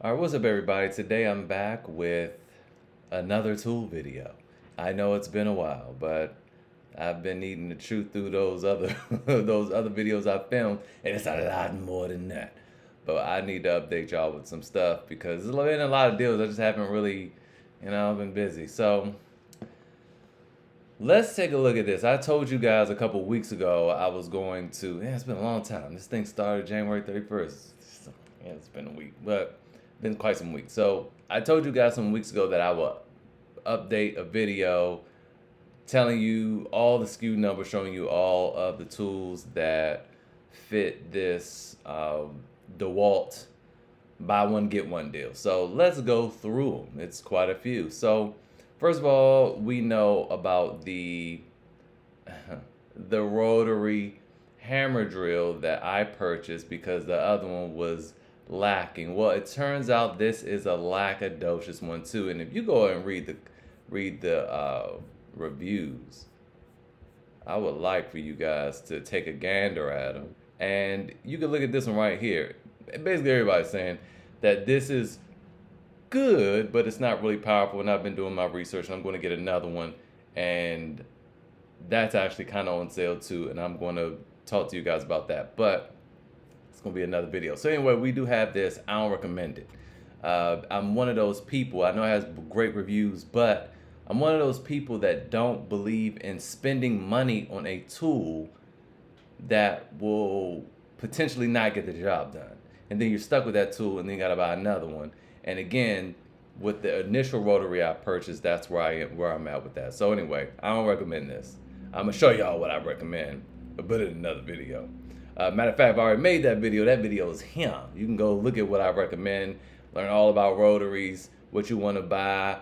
All right, what's up, everybody? Today I'm back with another tool video. I know it's been a while, but I've been needing to chew through those other those other videos I filmed, and it's a lot more than that. But I need to update y'all with some stuff because there's been a lot of deals. I just haven't really, I've been busy. So let's take a look at this. I told you guys a couple weeks ago I was going to. Yeah, it's been a long time. This thing started January 31st. Yeah, it's been a week, but been quite some weeks. So I told you guys some weeks ago that I will update a video telling you all the SKU numbers, showing you all of the tools that fit this DeWalt buy one get one deal. So let's go through them. It's quite a few. So first of all, we know about the the rotary hammer drill that I purchased because the other one was lacking. Well, it turns out this is a lackadacious one too. And if you go and read the reviews, I would like for you guys to take a gander at them. And you can look at this one right here. Basically, everybody's saying that this is good, but it's not really powerful. And I've been doing my research, and I'm going to get another one. And that's actually kind of on sale too. And I'm going to talk to you guys about that. But it's going to be another video. So anyway, we do have this. I don't recommend it. I'm one of those people. I know it has great reviews, but I'm one of those people that don't believe in spending money on a tool that will potentially not get the job done. And then you're stuck with that tool, and then you got to buy another one. And again, with the initial rotary I purchased, that's where I'm at with that. So anyway, I don't recommend this. I'm gonna show y'all what I recommend, but in another video. Matter of fact, I've already made that video. That video is here. You can go look at what I recommend, learn all about rotaries, what you want to buy.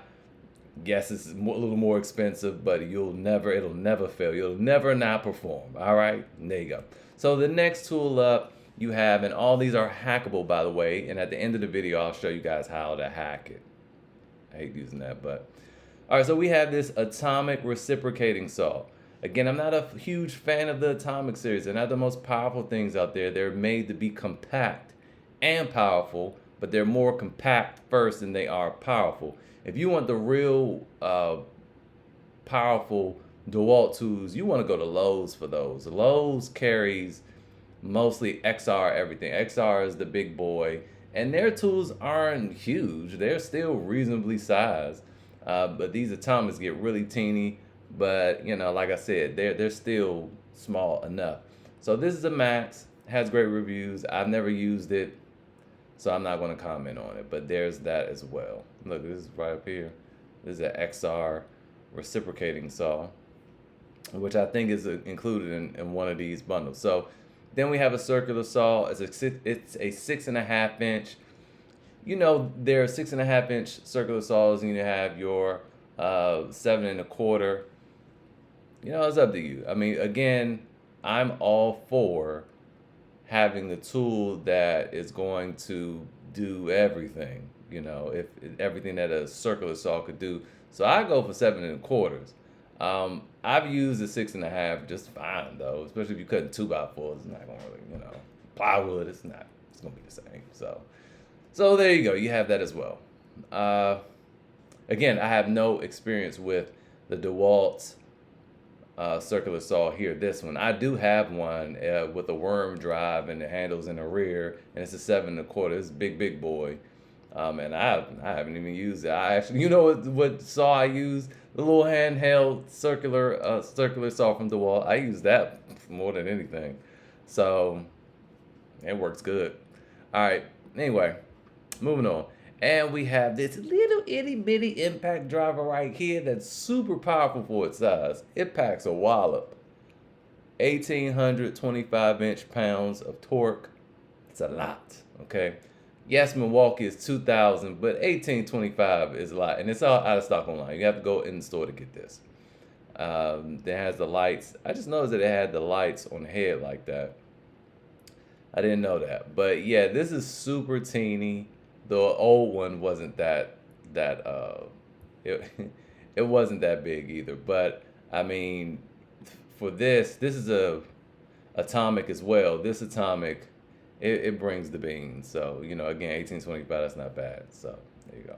Yes, it's a little more expensive, but it'll never fail. You'll never not perform. All right, and there you go. So the next tool up you have, and all these are hackable, by the way. And at the end of the video, I'll show you guys how to hack it. I hate using that, but all right. So we have this atomic reciprocating saw. Again, I'm not a huge fan of the atomic series. They're not the most powerful things out there. They're made to be compact and powerful, but they're more compact first than they are powerful. If you want the real powerful DeWalt tools, you want to go to Lowe's for those. Lowe's carries mostly XR everything. XR is the big boy, and their tools aren't huge. They're still reasonably sized, but these atomics get really teeny. But like I said, they're still small enough. So this is a Max. Has great reviews. I've never used it, so I'm not going to comment on it. But there's that as well. Look, this is right up here. This is an XR reciprocating saw, which I think is included in one of these bundles. So then we have a circular saw. It's a 6.5 inch. There are 6.5 inch circular saws, and you have your 7.25. It's up to you. I mean, again, I'm all for having the tool that is going to do everything, if everything that a circular saw could do. So I go for 7.25. I've used the 6.5 just fine though, especially if you're cutting 2x4s. It's not gonna really, plywood. It's gonna be the same. So there you go. You have that as well. Again, I have no experience with the DeWalt circular saw here. This one, I do have one with a worm drive and the handles in the rear, and it's a 7.25. It's a big boy. And I haven't even used it. I actually, what saw I use? The little handheld circular saw from DeWalt. I use that more than anything. So it works good. All right. Anyway, moving on. And we have this little itty bitty impact driver right here that's super powerful for its size. It packs a wallop. 1,825 inch-pounds of torque. It's a lot, okay? Yes, Milwaukee is 2,000, but 1,825 is a lot. And it's all out of stock online. You have to go in the store to get this. It has the lights. I just noticed that it had the lights on the head like that. I didn't know that. But yeah, this is super teeny. The old one wasn't it wasn't that big either. But I mean, for this is a atomic as well. This atomic it brings the beans. So, you know, again, 1825, that's not bad. So, there you go.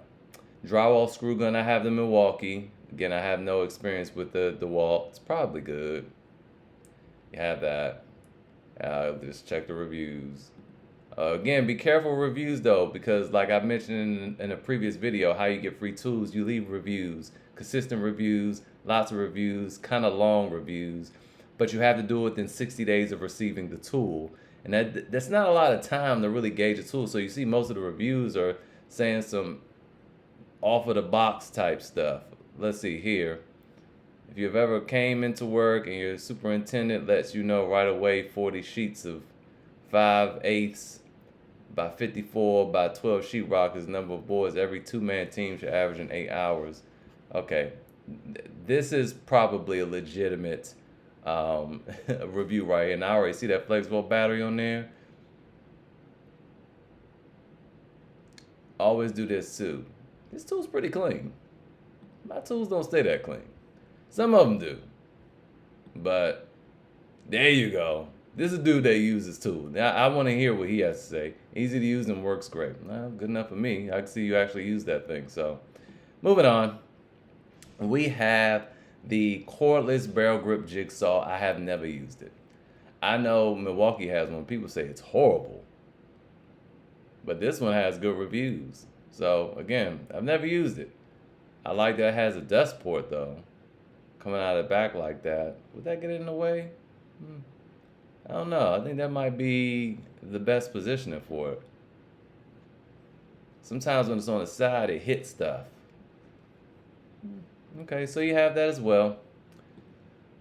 Drywall screw gun, I have the Milwaukee. Again, I have no experience with the DeWalt. It's probably good. You have that. Just check the reviews. Again, be careful with reviews though, because like I mentioned in a previous video, how you get free tools, you leave reviews, consistent reviews, lots of reviews, kind of long reviews, but you have to do it within 60 days of receiving the tool. And that's not a lot of time to really gauge a tool. So you see most of the reviews are saying some off of the box type stuff. Let's see here. If you've ever came into work and your superintendent lets you know right away 40 sheets of 5/8 by 54 by 12 sheetrock is the number of boards every two-man team should average in 8 hours. Okay, this is probably a legitimate review right here. And I already see that flexible battery on there. Always do this too. This tool's pretty clean. My tools don't stay that clean. Some of them do. But there you go. This is a dude that uses tools. Now, I want to hear what he has to say. Easy to use and works great. Well, good enough for me. I can see you actually use that thing. So, moving on. We have the cordless barrel grip jigsaw. I have never used it. I know Milwaukee has one. People say it's horrible. But this one has good reviews. So, again, I've never used it. I like that it has a dust port, though. Coming out of the back like that. Would that get in the way? I don't know. I think that might be the best positioning for it. Sometimes when it's on the side, it hits stuff. Okay, so you have that as well.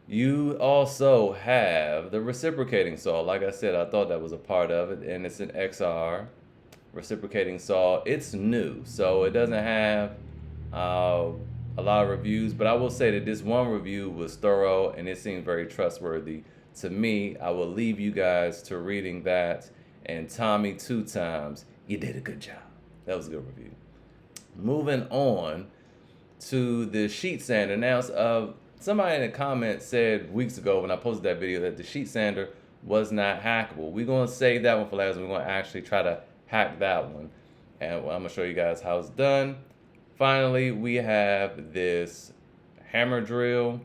You also have the reciprocating saw. Like I said, I thought that was a part of it, and it's an XR reciprocating saw. It's new, so it doesn't have a lot of reviews, but I will say that this one review was thorough and it seemed very trustworthy to me. I will leave you guys to reading that. And Tommy 2 times, you did a good job. That was a good review. Moving on to the sheet sander. Now, somebody in the comments said weeks ago when I posted that video that the sheet sander was not hackable. We're going to save that one for last. We're going to actually try to hack that one. And I'm going to show you guys how it's done. Finally, we have this hammer drill,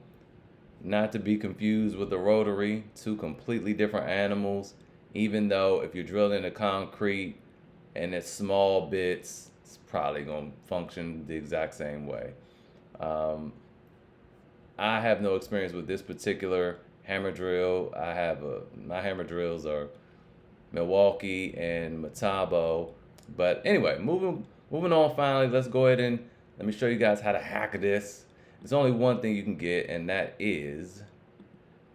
not to be confused with the Rotary, two completely different animals, even though if you're drilling the concrete and it's small bits, it's probably going to function the exact same way. I have no experience with this particular hammer drill. My hammer drills are Milwaukee and Metabo. But anyway, moving on finally, let's go ahead and let me show you guys how to hack this. There's only one thing you can get, and that is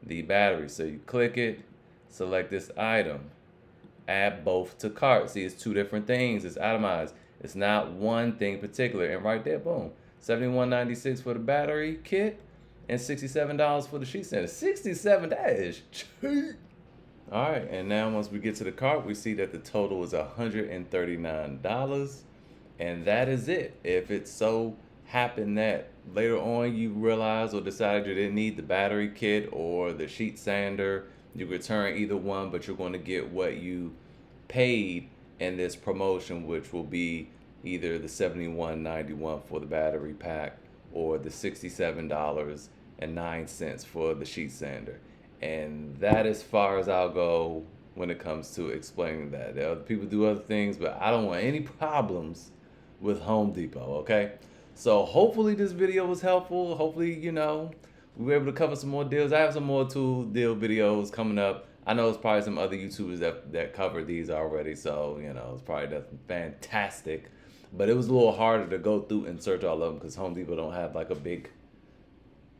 the battery. So you click it, select this item, add both to cart. See, it's two different things. It's itemized. It's not one thing particular. And right there, boom, $71.96 for the battery kit and $67 for the sheet sander. $67, that is cheap. All right, and now once we get to the cart, we see that the total is $139, and that is it. If it so happened that later on you realized or decided you didn't need the battery kit or the sheet sander, you return either one, but you're going to get what you paid in this promotion, which will be either the $71.91 for the battery pack or the $67.09 for the sheet sander. And that as far as I'll go when it comes to explaining that. Other people do other things, but I don't want any problems with Home Depot, okay? So hopefully this video was helpful. Hopefully, we were able to cover some more deals. I have some more tool deal videos coming up. I know there's probably some other YouTubers that cover these already, so, it's probably nothing fantastic. But it was a little harder to go through and search all of them because Home Depot don't have like a big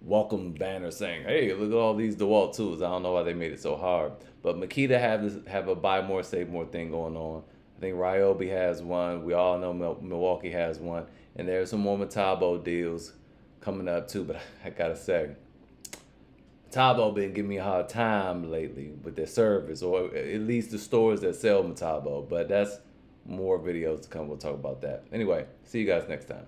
welcome banner saying, hey, look at all these DeWalt tools. I don't know why they made it so hard. But Makita have a buy more, save more thing going on. I think Ryobi has one. We all know Milwaukee has one. And there's some more Metabo deals coming up too. But I gotta say, Metabo been giving me a hard time lately with their service, or at least the stores that sell Metabo. But that's more videos to come. We'll talk about that. Anyway, see you guys next time.